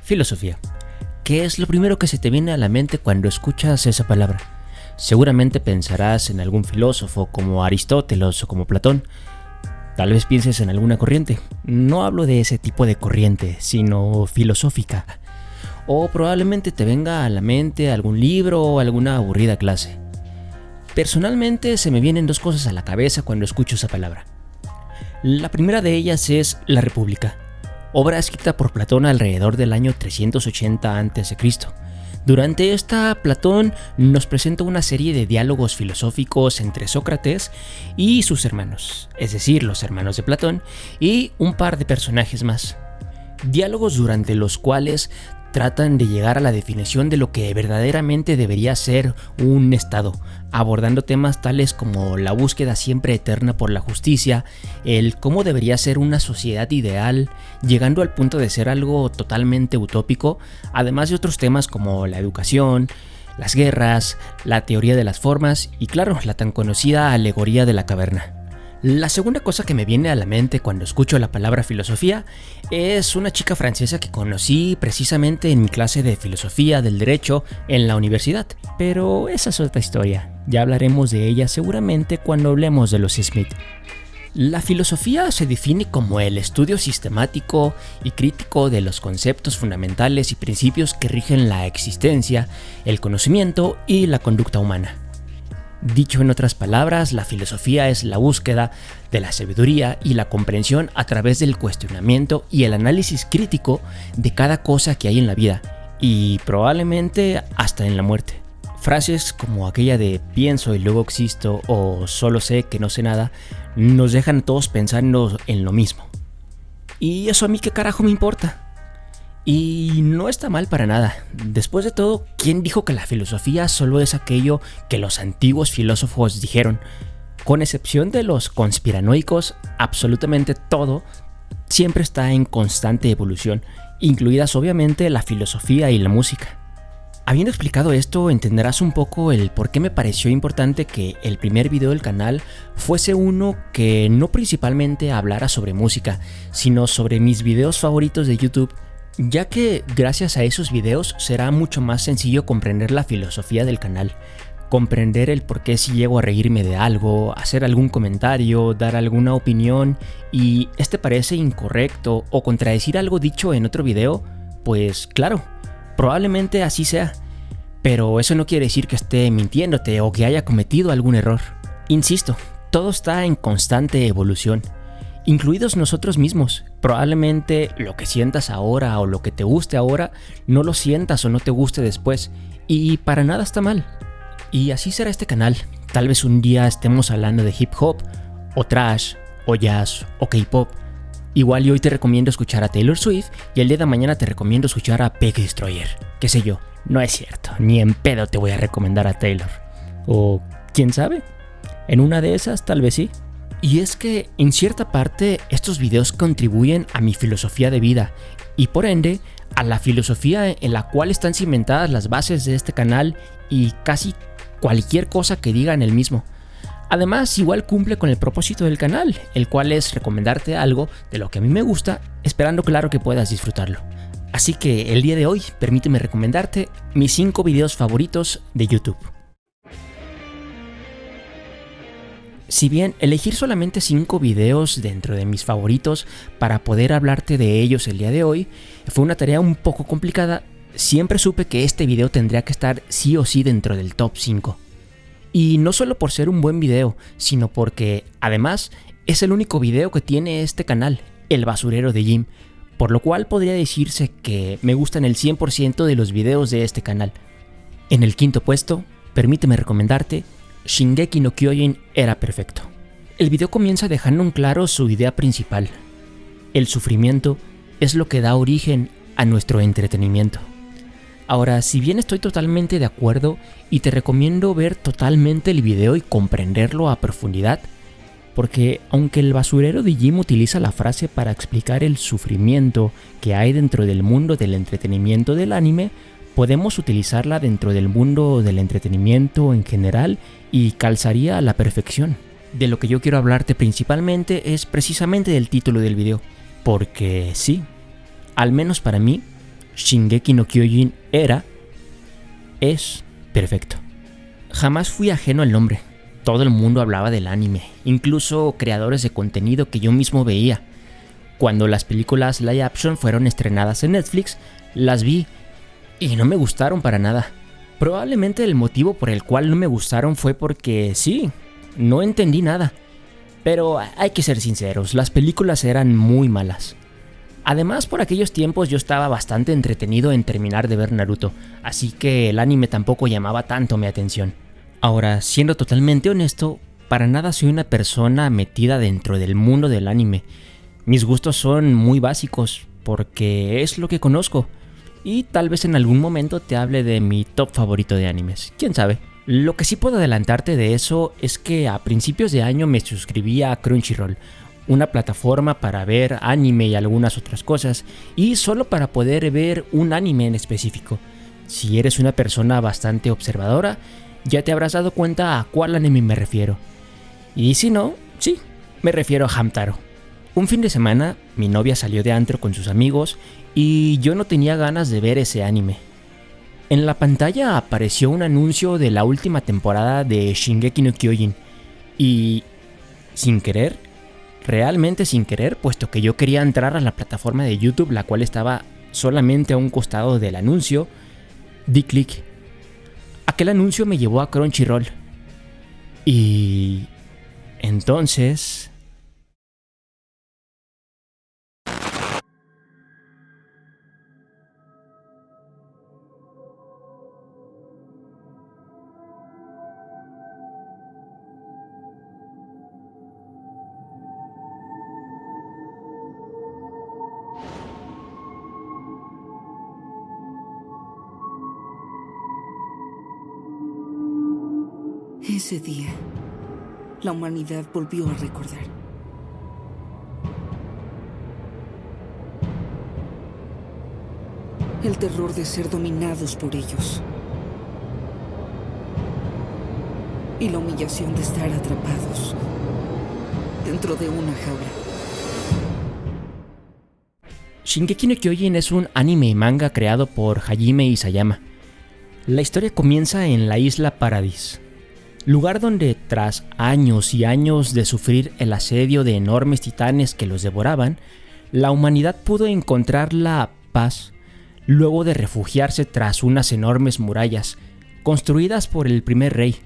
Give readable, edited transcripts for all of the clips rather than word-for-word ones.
Filosofía. ¿Qué es lo primero que se te viene a la mente cuando escuchas esa palabra? Seguramente pensarás en algún filósofo como Aristóteles o como Platón. Tal vez pienses en alguna corriente. No hablo de ese tipo de corriente, sino filosófica. O probablemente te venga a la mente algún libro o alguna aburrida clase. Personalmente se me vienen dos cosas a la cabeza cuando escucho esa palabra. La primera de ellas es La República, obra escrita por Platón alrededor del año 380 a.C. Durante esta, Platón nos presenta una serie de diálogos filosóficos entre Sócrates y sus hermanos, es decir, los hermanos de Platón, y un par de personajes más. Diálogos durante los cuales tratan de llegar a la definición de lo que verdaderamente debería ser un Estado, abordando temas tales como la búsqueda siempre eterna por la justicia, el cómo debería ser una sociedad ideal, llegando al punto de ser algo totalmente utópico, además de otros temas como la educación, las guerras, la teoría de las formas y claro, la tan conocida alegoría de la caverna. La segunda cosa que me viene a la mente cuando escucho la palabra filosofía es una chica francesa que conocí precisamente en mi clase de filosofía del derecho en la universidad. Pero esa es otra historia, ya hablaremos de ella seguramente cuando hablemos de los Smith. La filosofía se define como el estudio sistemático y crítico de los conceptos fundamentales y principios que rigen la existencia, el conocimiento y la conducta humana. Dicho en otras palabras, la filosofía es la búsqueda de la sabiduría y la comprensión a través del cuestionamiento y el análisis crítico de cada cosa que hay en la vida, y probablemente hasta en la muerte. Frases como aquella de pienso y luego existo o solo sé que no sé nada nos dejan a todos pensando en lo mismo. ¿Y eso a mí qué carajo me importa? Y no está mal para nada. Después de todo, ¿quién dijo que la filosofía solo es aquello que los antiguos filósofos dijeron? Con excepción de los conspiranoicos, absolutamente todo siempre está en constante evolución, incluidas obviamente la filosofía y la música. Habiendo explicado esto, entenderás un poco el por qué me pareció importante que el primer video del canal fuese uno que no principalmente hablara sobre música, sino sobre mis videos favoritos de YouTube, ya que gracias a esos videos será mucho más sencillo comprender la filosofía del canal, comprender el por qué si llego a reírme de algo, hacer algún comentario, dar alguna opinión y este parece incorrecto o contradecir algo dicho en otro video, pues claro, probablemente así sea, pero eso no quiere decir que esté mintiéndote o que haya cometido algún error. Insisto, todo está en constante evolución, incluidos nosotros mismos. Probablemente lo que sientas ahora o lo que te guste ahora no lo sientas o no te guste después, y para nada está mal. Y así será este canal. Tal vez un día estemos hablando de hip hop, o trash, o jazz, o K-pop. Igual y hoy te recomiendo escuchar a Taylor Swift y el día de mañana te recomiendo escuchar a Peggy Destroyer. Qué sé yo, no es cierto, ni en pedo te voy a recomendar a Taylor. O quién sabe, en una de esas tal vez sí. Y es que en cierta parte estos videos contribuyen a mi filosofía de vida y por ende a la filosofía en la cual están cimentadas las bases de este canal y casi cualquier cosa que diga en el mismo. Además, igual cumple con el propósito del canal, el cual es recomendarte algo de lo que a mí me gusta, esperando claro que puedas disfrutarlo. Así que el día de hoy permíteme recomendarte mis 5 videos favoritos de YouTube. Si bien elegir solamente 5 videos dentro de mis favoritos para poder hablarte de ellos el día de hoy fue una tarea un poco complicada, siempre supe que este video tendría que estar sí o sí dentro del top 5. Y no solo por ser un buen video, sino porque además es el único video que tiene este canal, El Basurero de Jim, por lo cual podría decirse que me gustan el 100% de los videos de este canal. En el quinto puesto, permíteme recomendarte Shingeki no Kyojin era perfecto. El video comienza dejando en claro su idea principal. El sufrimiento es lo que da origen a nuestro entretenimiento. Ahora, si bien estoy totalmente de acuerdo y te recomiendo ver totalmente el video y comprenderlo a profundidad, porque aunque el basurero de Jim utiliza la frase para explicar el sufrimiento que hay dentro del mundo del entretenimiento del anime, podemos utilizarla dentro del mundo del entretenimiento en general y calzaría a la perfección. De lo que yo quiero hablarte principalmente es precisamente del título del video, porque sí, al menos para mí, Shingeki no Kyojin es perfecto. Jamás fui ajeno al nombre. Todo el mundo hablaba del anime, incluso creadores de contenido que yo mismo veía. Cuando las películas live action fueron estrenadas en Netflix, las vi y no me gustaron para nada. Probablemente el motivo por el cual no me gustaron fue porque sí, no entendí nada. Pero hay que ser sinceros, las películas eran muy malas. Además, por aquellos tiempos yo estaba bastante entretenido en terminar de ver Naruto, así que el anime tampoco llamaba tanto mi atención. Ahora, siendo totalmente honesto, para nada soy una persona metida dentro del mundo del anime. Mis gustos son muy básicos, porque es lo que conozco. Y tal vez en algún momento te hable de mi top favorito de animes, quién sabe. Lo que sí puedo adelantarte de eso es que a principios de año me suscribí a Crunchyroll, una plataforma para ver anime y algunas otras cosas, y solo para poder ver un anime en específico. Si eres una persona bastante observadora, ya te habrás dado cuenta a cuál anime me refiero. Y si no, sí, me refiero a Hamtaro. Un fin de semana, mi novia salió de antro con sus amigos y yo no tenía ganas de ver ese anime. En la pantalla apareció un anuncio de la última temporada de Shingeki no Kyojin y, sin querer, realmente sin querer, puesto que yo quería entrar a la plataforma de YouTube, la cual estaba solamente a un costado del anuncio, di clic. Aquel anuncio me llevó a Crunchyroll. Y entonces... Ese día, la humanidad volvió a recordar. El terror de ser dominados por ellos. Y la humillación de estar atrapados dentro de una jaula. Shingeki no Kyojin es un anime y manga creado por Hajime Isayama. La historia comienza en la isla Paradis, lugar donde tras años y años de sufrir el asedio de enormes titanes que los devoraban, la humanidad pudo encontrar la paz luego de refugiarse tras unas enormes murallas construidas por el primer rey,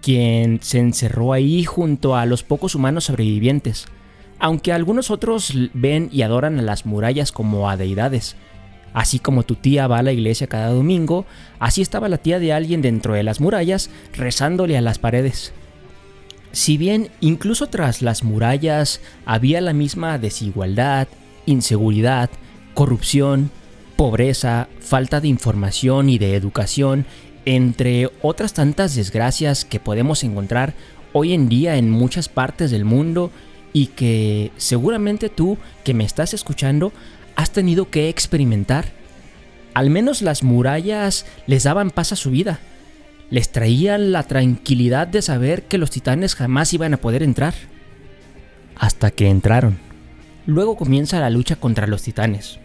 quien se encerró ahí junto a los pocos humanos sobrevivientes, aunque algunos otros ven y adoran a las murallas como a deidades. Así como tu tía va a la iglesia cada domingo, así estaba la tía de alguien dentro de las murallas rezándole a las paredes. Si bien incluso tras las murallas había la misma desigualdad, inseguridad, corrupción, pobreza, falta de información y de educación, entre otras tantas desgracias que podemos encontrar hoy en día en muchas partes del mundo y que seguramente tú que me estás escuchando has tenido que experimentar. Al menos las murallas les daban paz a su vida. Les traían la tranquilidad de saber que los titanes jamás iban a poder entrar. Hasta que entraron. Luego comienza la lucha contra los titanes.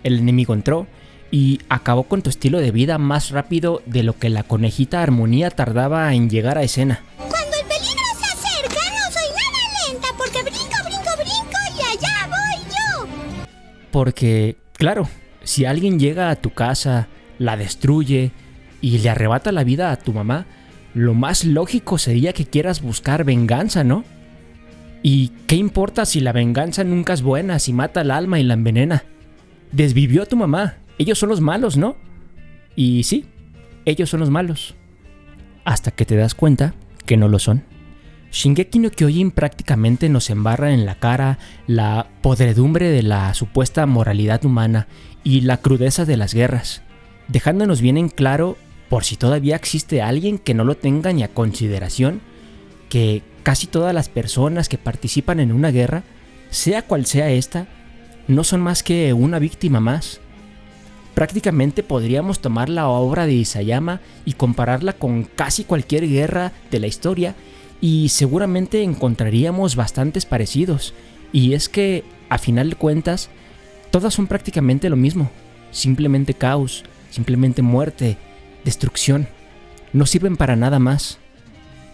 El enemigo entró y acabó con tu estilo de vida más rápido de lo que la conejita Armonía tardaba en llegar a escena. Cuando el peligro se acerca, no soy nada lenta porque brinco y allá voy yo. Porque, claro, si alguien llega a tu casa, la destruye y le arrebata la vida a tu mamá, lo más lógico sería que quieras buscar venganza, ¿no? ¿Y qué importa si la venganza nunca es buena, si mata al alma y la envenena? Desvivió a tu mamá, ellos son los malos, ¿no? Y sí, ellos son los malos. Hasta que te das cuenta que no lo son. Shingeki no Kyojin prácticamente nos embarra en la cara la podredumbre de la supuesta moralidad humana y la crudeza de las guerras, dejándonos bien en claro, por si todavía existe alguien que no lo tenga ni a consideración, que casi todas las personas que participan en una guerra, sea cual sea esta, no son más que una víctima más. Prácticamente podríamos tomar la obra de Isayama y compararla con casi cualquier guerra de la historia y seguramente encontraríamos bastantes parecidos. Y es que, a final de cuentas, todas son prácticamente lo mismo. simplemente caos, simplemente muerte, destrucción. No sirven para nada más.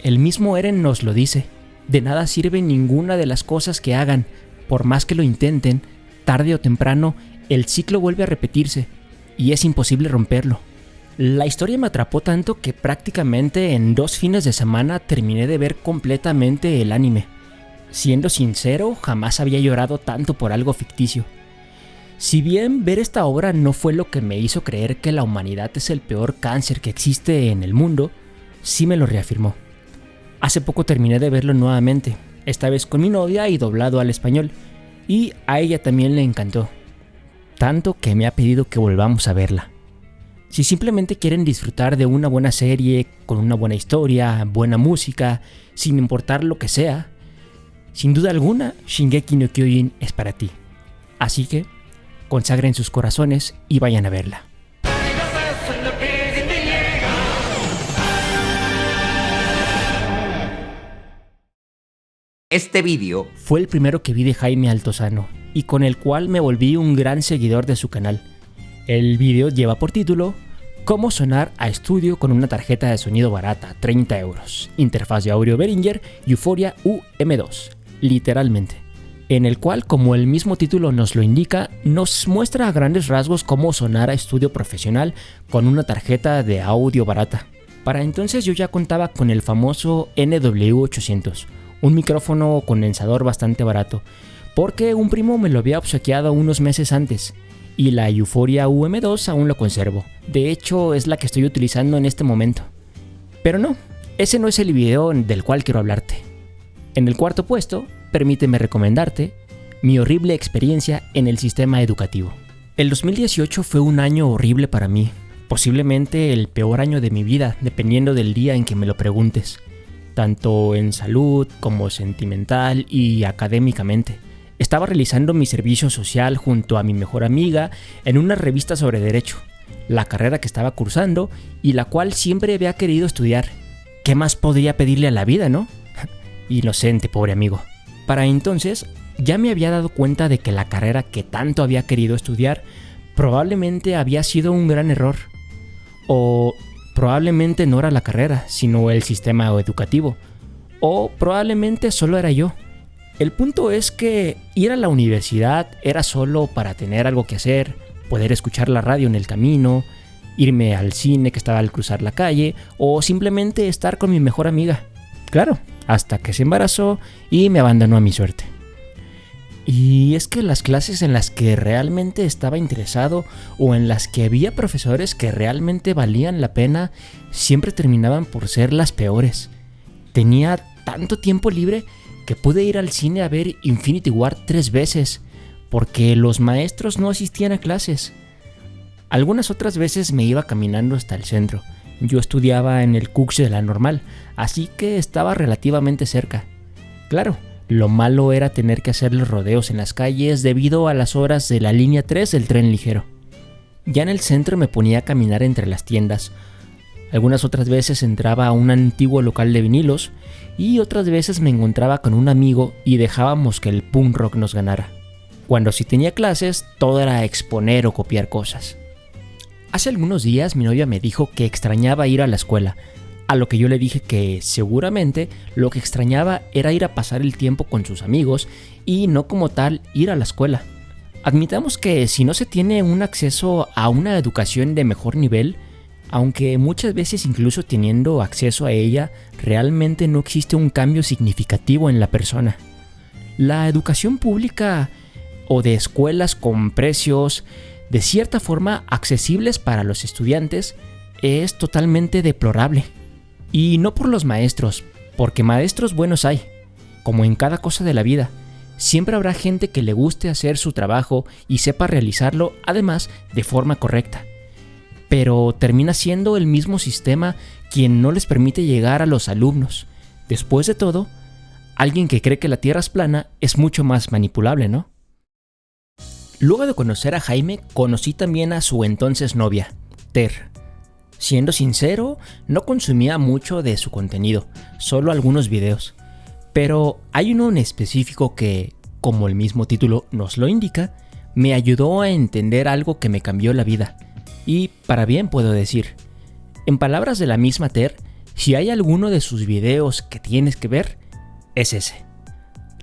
El mismo Eren nos lo dice. De nada sirve ninguna de las cosas que hagan. Por más que lo intenten, tarde o temprano, el ciclo vuelve a repetirse y es imposible romperlo. La historia me atrapó tanto que prácticamente en 2 fines de semana terminé de ver completamente el anime. Siendo sincero, jamás había llorado tanto por algo ficticio. Si bien ver esta obra no fue lo que me hizo creer que la humanidad es el peor cáncer que existe en el mundo, sí me lo reafirmó. Hace poco terminé de verlo nuevamente, esta vez con mi novia y doblado al español, y a ella también le encantó, tanto que me ha pedido que volvamos a verla. Si simplemente quieren disfrutar de una buena serie, con una buena historia, buena música, sin importar lo que sea, sin duda alguna, Shingeki no Kyojin es para ti. Así que, consagren sus corazones y vayan a verla. Este vídeo fue el primero que vi de Jaime Altozano y con el cual me volví un gran seguidor de su canal. El vídeo lleva por título Cómo sonar a estudio con una tarjeta de sonido barata, 30 euros, interfaz de audio Behringer Euphoria UM2, literalmente. En el cual, como el mismo título nos lo indica, nos muestra a grandes rasgos cómo sonar a estudio profesional con una tarjeta de audio barata. Para entonces yo ya contaba con el famoso NW800, un micrófono condensador bastante barato, porque un primo me lo había obsequiado unos meses antes, y la Euphoria UM2 aún lo conservo. De hecho, es la que estoy utilizando en este momento. Pero no, ese no es el video del cual quiero hablarte. En el cuarto puesto, permíteme recomendarte mi horrible experiencia en el sistema educativo. El 2018 fue un año horrible para mí, posiblemente el peor año de mi vida, dependiendo del día en que me lo preguntes, tanto en salud como sentimental y académicamente. Estaba realizando mi servicio social junto a mi mejor amiga en una revista sobre derecho, la carrera que estaba cursando y la cual siempre había querido estudiar. ¿Qué más podría pedirle a la vida, no? Inocente, pobre amigo. Para entonces, ya me había dado cuenta de que la carrera que tanto había querido estudiar probablemente había sido un gran error. O probablemente no era la carrera, sino el sistema educativo. O probablemente solo era yo. El punto es que ir a la universidad era solo para tener algo que hacer, poder escuchar la radio en el camino, irme al cine que estaba al cruzar la calle, o simplemente estar con mi mejor amiga. Claro, hasta que se embarazó y me abandonó a mi suerte. Y es que las clases en las que realmente estaba interesado o en las que había profesores que realmente valían la pena siempre terminaban por ser las peores. Tenía tanto tiempo libre que pude ir al cine a ver Infinity War 3 veces porque los maestros no asistían a clases. Algunas otras veces me iba caminando hasta el centro. Yo estudiaba en el Cux de la Normal, así que estaba relativamente cerca. Claro, lo malo era tener que hacer los rodeos en las calles debido a las horas de la línea 3 del tren ligero. Ya en el centro me ponía a caminar entre las tiendas. Algunas otras veces entraba a un antiguo local de vinilos y otras veces me encontraba con un amigo y dejábamos que el punk rock nos ganara. Cuando sí tenía clases, todo era exponer o copiar cosas. Hace algunos días mi novia me dijo que extrañaba ir a la escuela, a lo que yo le dije que seguramente lo que extrañaba era ir a pasar el tiempo con sus amigos y no como tal ir a la escuela. Admitamos que si no se tiene un acceso a una educación de mejor nivel, aunque muchas veces incluso teniendo acceso a ella, realmente no existe un cambio significativo en la persona. La educación pública o de escuelas con precios de cierta forma accesibles para los estudiantes es totalmente deplorable. Y no por los maestros, porque maestros buenos hay, como en cada cosa de la vida. Siempre habrá gente que le guste hacer su trabajo y sepa realizarlo, además, de forma correcta. Pero termina siendo el mismo sistema quien no les permite llegar a los alumnos. Después de todo, alguien que cree que la Tierra es plana es mucho más manipulable, ¿no? Luego de conocer a Jaime, conocí también a su entonces novia, Ter. Siendo sincero, no consumía mucho de su contenido, solo algunos videos. Pero hay uno en específico que, como el mismo título nos lo indica, me ayudó a entender algo que me cambió la vida. Y para bien puedo decir. En palabras de la misma Ter, si hay alguno de sus videos que tienes que ver, es ese.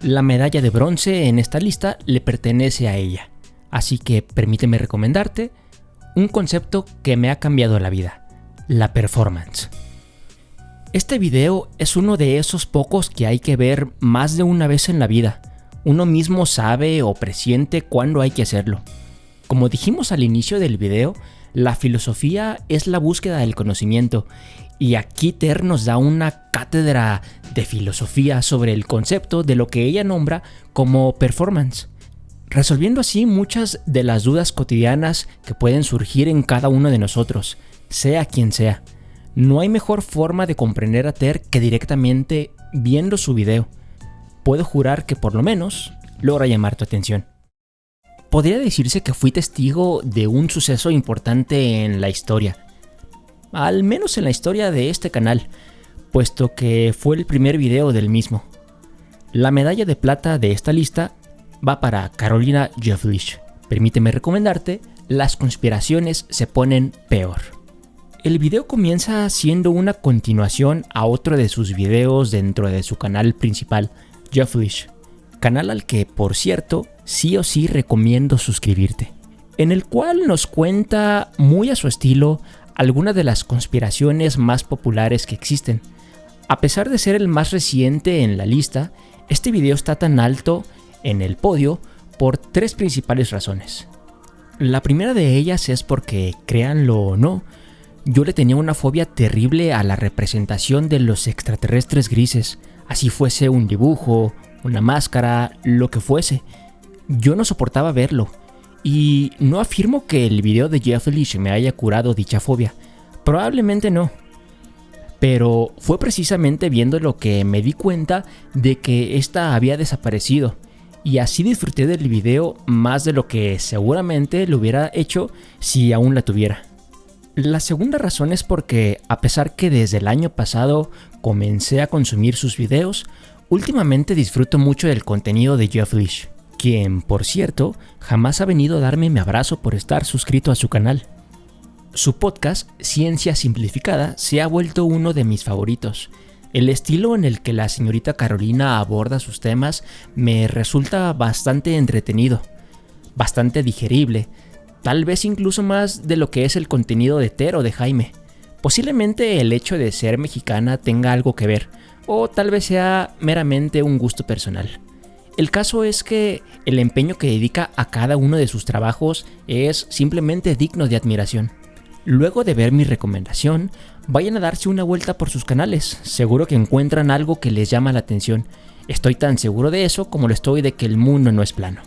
La medalla de bronce en esta lista le pertenece a ella. Así que permíteme recomendarte un concepto que me ha cambiado la vida: la performance. Este video es uno de esos pocos que hay que ver más de una vez en la vida. Uno mismo sabe o presiente cuándo hay que hacerlo. Como dijimos al inicio del video, la filosofía es la búsqueda del conocimiento, y aquí Ter nos da una cátedra de filosofía sobre el concepto de lo que ella nombra como performance, resolviendo así muchas de las dudas cotidianas que pueden surgir en cada uno de nosotros, sea quien sea. No hay mejor forma de comprender a Ter que directamente viendo su video. Puedo jurar que por lo menos logra llamar tu atención. Podría decirse que fui testigo de un suceso importante en la historia, al menos en la historia de este canal, puesto que fue el primer video del mismo. La medalla de plata de esta lista va para Carolina Jefflich. Permíteme recomendarte Las conspiraciones se ponen peor. El video comienza siendo una continuación a otro de sus videos dentro de su canal principal, Jefflich, canal al que, por cierto, sí o sí recomiendo suscribirte, en el cual nos cuenta muy a su estilo algunas de las conspiraciones más populares que existen. A pesar de ser el más reciente en la lista, este video está tan alto en el podio por tres principales razones. La primera de ellas es porque, créanlo o no, yo le tenía una fobia terrible a la representación de los extraterrestres grises, así fuese un dibujo, una máscara, lo que fuese. Yo no soportaba verlo, y no afirmo que el video de Jefflich me haya curado dicha fobia, probablemente no. Pero fue precisamente viendo lo que me di cuenta de que esta había desaparecido, y así disfruté del video más de lo que seguramente lo hubiera hecho si aún la tuviera. La segunda razón es porque, a pesar que desde el año pasado comencé a consumir sus videos, últimamente disfruto mucho del contenido de Jefflich, quien, por cierto, jamás ha venido a darme mi abrazo por estar suscrito a su canal. Su podcast, Ciencia Simplificada, se ha vuelto uno de mis favoritos. El estilo en el que la señorita Carolina aborda sus temas me resulta bastante entretenido, bastante digerible, tal vez incluso más de lo que es el contenido de Ter o de Jaime. Posiblemente el hecho de ser mexicana tenga algo que ver, o tal vez sea meramente un gusto personal. El caso es que el empeño que dedica a cada uno de sus trabajos es simplemente digno de admiración. Luego de ver mi recomendación, vayan a darse una vuelta por sus canales, seguro que encuentran algo que les llama la atención. Estoy tan seguro de eso como lo estoy de que el mundo no es plano.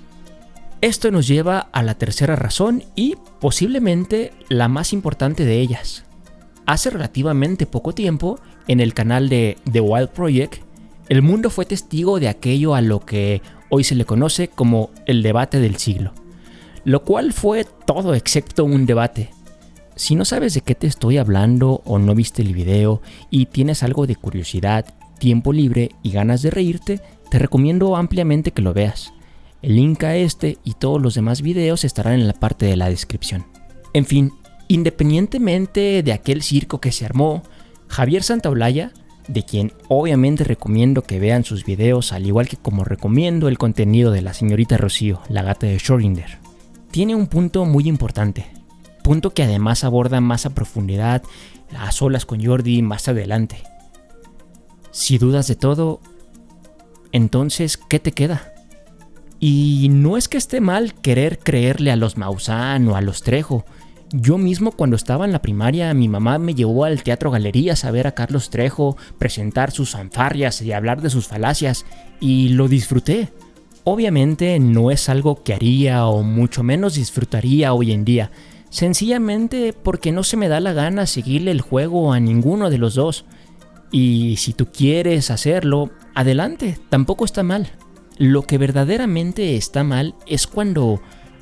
Esto nos lleva a la tercera razón y posiblemente la más importante de ellas. Hace relativamente poco tiempo, en el canal de The Wild Project, el mundo fue testigo de aquello a lo que hoy se le conoce como el debate del siglo, lo cual fue todo excepto un debate. Si no sabes de qué te estoy hablando o no viste el video y tienes algo de curiosidad, tiempo libre y ganas de reírte, te recomiendo ampliamente que lo veas. El link a este y todos los demás videos estarán en la parte de la descripción. En fin, independientemente de aquel circo que se armó, Javier Santaolalla, de quien obviamente recomiendo que vean sus videos, al igual que como recomiendo el contenido de la señorita Rocío, la gata de Schrödinger, tiene un punto muy importante. Punto que además aborda más a profundidad a solas con Jordi más adelante. Si dudas de todo, entonces, ¿qué te queda? Y no es que esté mal querer creerle a los Maussan o a los Trejo. Yo mismo cuando estaba en la primaria, mi mamá me llevó al Teatro Galerías a ver a Carlos Trejo presentar sus fanfarrias y hablar de sus falacias, y lo disfruté. Obviamente no es algo que haría o mucho menos disfrutaría hoy en día, sencillamente porque no se me da la gana seguirle el juego a ninguno de los dos. Y si tú quieres hacerlo, adelante, tampoco está mal. Lo que verdaderamente está mal es cuando,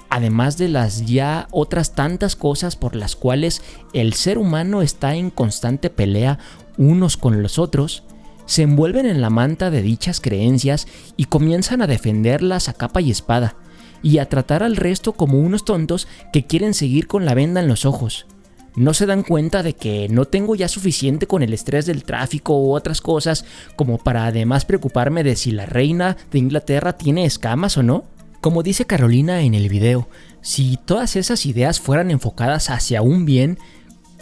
además de las ya otras tantas cosas por las cuales el ser humano está en constante pelea unos con los otros, se envuelven en la manta de dichas creencias y comienzan a defenderlas a capa y espada. y a tratar al resto como unos tontos que quieren seguir con la venda en los ojos. No se dan cuenta de que no tengo ya suficiente con el estrés del tráfico u otras cosas como para además preocuparme de si la reina de Inglaterra tiene escamas o no. Como dice Carolina en el video, si todas esas ideas fueran enfocadas hacia un bien,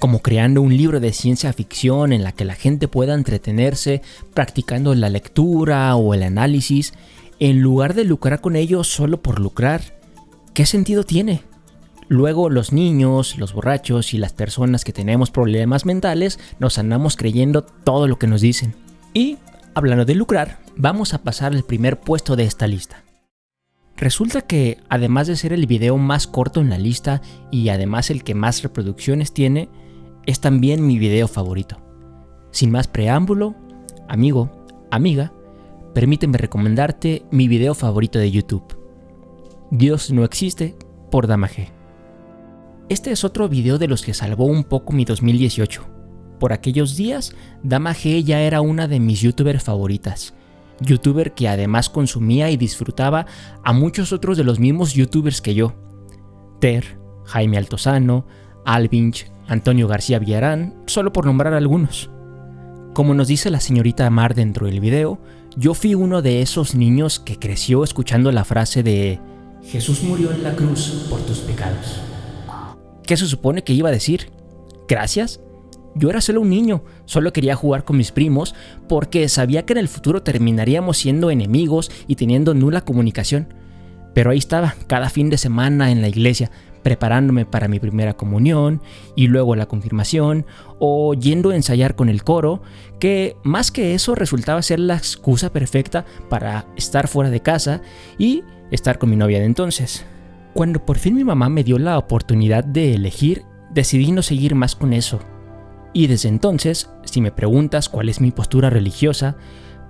como creando un libro de ciencia ficción en la que la gente pueda entretenerse practicando la lectura o el análisis, en lugar de lucrar con ello solo por lucrar, ¿qué sentido tiene? Luego los niños, los borrachos y las personas que tenemos problemas mentales nos andamos creyendo todo lo que nos dicen. Y, hablando de lucrar, vamos a pasar al primer puesto de esta lista. Resulta que, además de ser el video más corto en la lista y además el que más reproducciones tiene, es también mi video favorito. Sin más preámbulo, amigo, amiga, permíteme recomendarte mi video favorito de YouTube. Dios no existe, por Dama G. Este es otro video de los que salvó un poco mi 2018. Por aquellos días, Dama G ya era una de mis youtubers favoritas. Youtuber que además consumía y disfrutaba a muchos otros de los mismos youtubers que yo. Ter, Jaime Altozano, Alvinch, Antonio García Villarán, solo por nombrar algunos. Como nos dice la señorita Amar dentro del video, yo fui uno de esos niños que creció escuchando la frase de Jesús murió en la cruz por tus pecados. ¿Qué se supone que iba a decir? ¿Gracias? Yo era solo un niño, solo quería jugar con mis primos porque sabía que en el futuro terminaríamos siendo enemigos y teniendo nula comunicación. Pero ahí estaba, cada fin de semana en la iglesia, preparándome para mi primera comunión y luego la confirmación, o yendo a ensayar con el coro, que más que eso resultaba ser la excusa perfecta para estar fuera de casa y estar con mi novia de entonces. Cuando por fin mi mamá me dio la oportunidad de elegir, decidí no seguir más con eso. Y desde entonces, si me preguntas cuál es mi postura religiosa,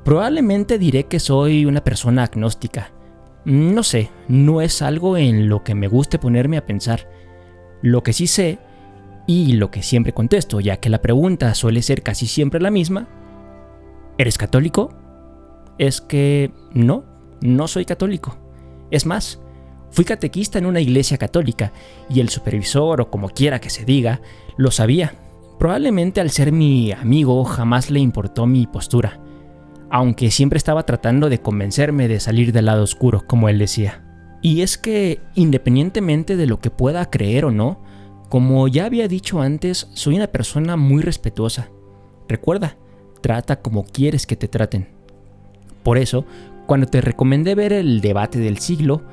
probablemente diré que soy una persona agnóstica. No sé, no es algo en lo que me guste ponerme a pensar. Lo que sí sé, y lo que siempre contesto, ya que la pregunta suele ser casi siempre la misma, ¿eres católico? Es que no soy católico. Es más, fui catequista en una iglesia católica y el supervisor, o como quiera que se diga, lo sabía. Probablemente al ser mi amigo jamás le importó mi postura, aunque siempre estaba tratando de convencerme de salir del lado oscuro, como él decía. Y es que, independientemente de lo que pueda creer o no, como ya había dicho antes, soy una persona muy respetuosa. Recuerda, trata como quieres que te traten. Por eso, cuando te recomendé ver el debate del siglo,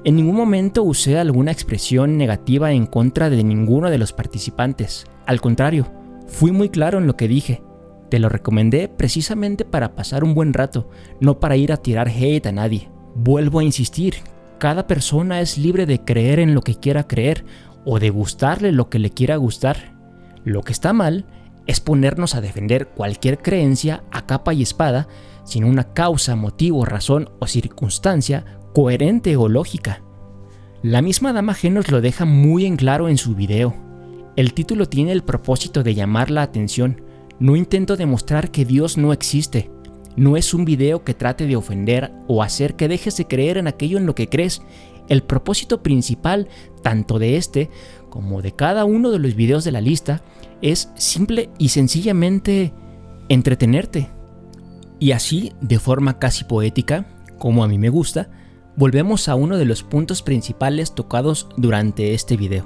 en ningún momento usé alguna expresión negativa en contra de ninguno de los participantes. Al contrario, fui muy claro en lo que dije. Te lo recomendé precisamente para pasar un buen rato, no para ir a tirar hate a nadie. Vuelvo a insistir, cada persona es libre de creer en lo que quiera creer o de gustarle lo que le quiera gustar. Lo que está mal es ponernos a defender cualquier creencia a capa y espada sin una causa, motivo, razón o circunstancia coherente o lógica. La misma Dama G nos lo deja muy en claro en su video. El título tiene el propósito de llamar la atención. No intento demostrar que Dios no existe. No es un video que trate de ofender o hacer que dejes de creer en aquello en lo que crees. El propósito principal, tanto de este como de cada uno de los videos de la lista, es simple y sencillamente entretenerte. Y así, de forma casi poética, como a mí me gusta, volvemos a uno de los puntos principales tocados durante este video.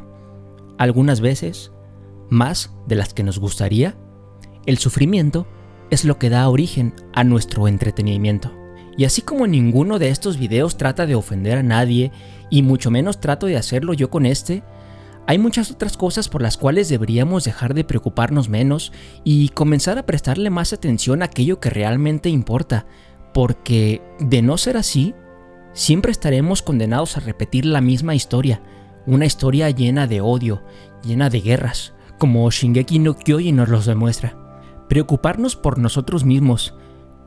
Algunas veces, más de las que nos gustaría, el sufrimiento es lo que da origen a nuestro entretenimiento. Y así como ninguno de estos videos trata de ofender a nadie, y mucho menos trato de hacerlo yo con este, hay muchas otras cosas por las cuales deberíamos dejar de preocuparnos menos y comenzar a prestarle más atención a aquello que realmente importa, porque de no ser así, siempre estaremos condenados a repetir la misma historia, una historia llena de odio, llena de guerras, como Shingeki no Kyojin nos los demuestra. Preocuparnos por nosotros mismos,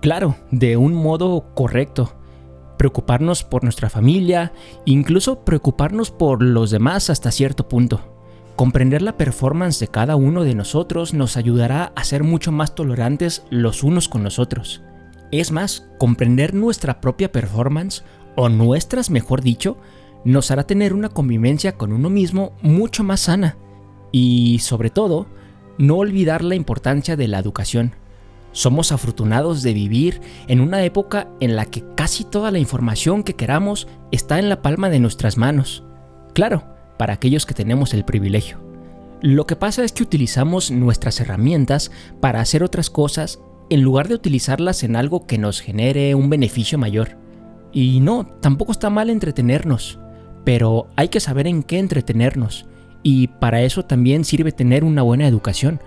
claro, de un modo correcto. Preocuparnos por nuestra familia, incluso preocuparnos por los demás hasta cierto punto. Comprender la performance de cada uno de nosotros nos ayudará a ser mucho más tolerantes los unos con los otros. Es más, comprender nuestra propia performance, o nuestras mejor dicho, nos hará tener una convivencia con uno mismo mucho más sana. Y sobre todo, no olvidar la importancia de la educación. Somos afortunados de vivir en una época en la que casi toda la información que queramos está en la palma de nuestras manos. Claro, para aquellos que tenemos el privilegio. Lo que pasa es que utilizamos nuestras herramientas para hacer otras cosas en lugar de utilizarlas en algo que nos genere un beneficio mayor. Y no, tampoco está mal entretenernos, pero hay que saber en qué entretenernos. Y para eso también sirve tener una buena educación,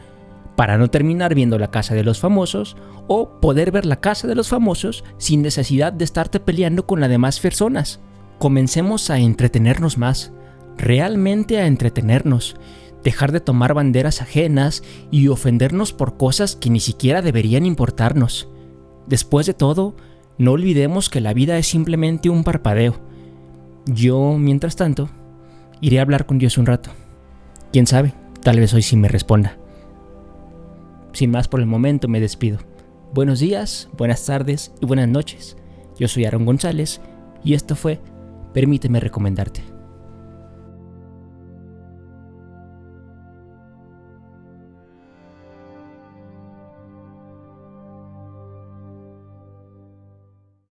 para no terminar viendo La Casa de los Famosos o poder ver La Casa de los Famosos sin necesidad de estarte peleando con las demás personas. Comencemos a entretenernos más, realmente a entretenernos, dejar de tomar banderas ajenas y ofendernos por cosas que ni siquiera deberían importarnos. Después de todo, no olvidemos que la vida es simplemente un parpadeo. Yo, mientras tanto, iré a hablar con Dios un rato. Quién sabe, tal vez hoy sí me responda. Sin más por el momento me despido. Buenos días, buenas tardes y buenas noches. Yo soy Aaron González y esto fue Permíteme Recomendarte.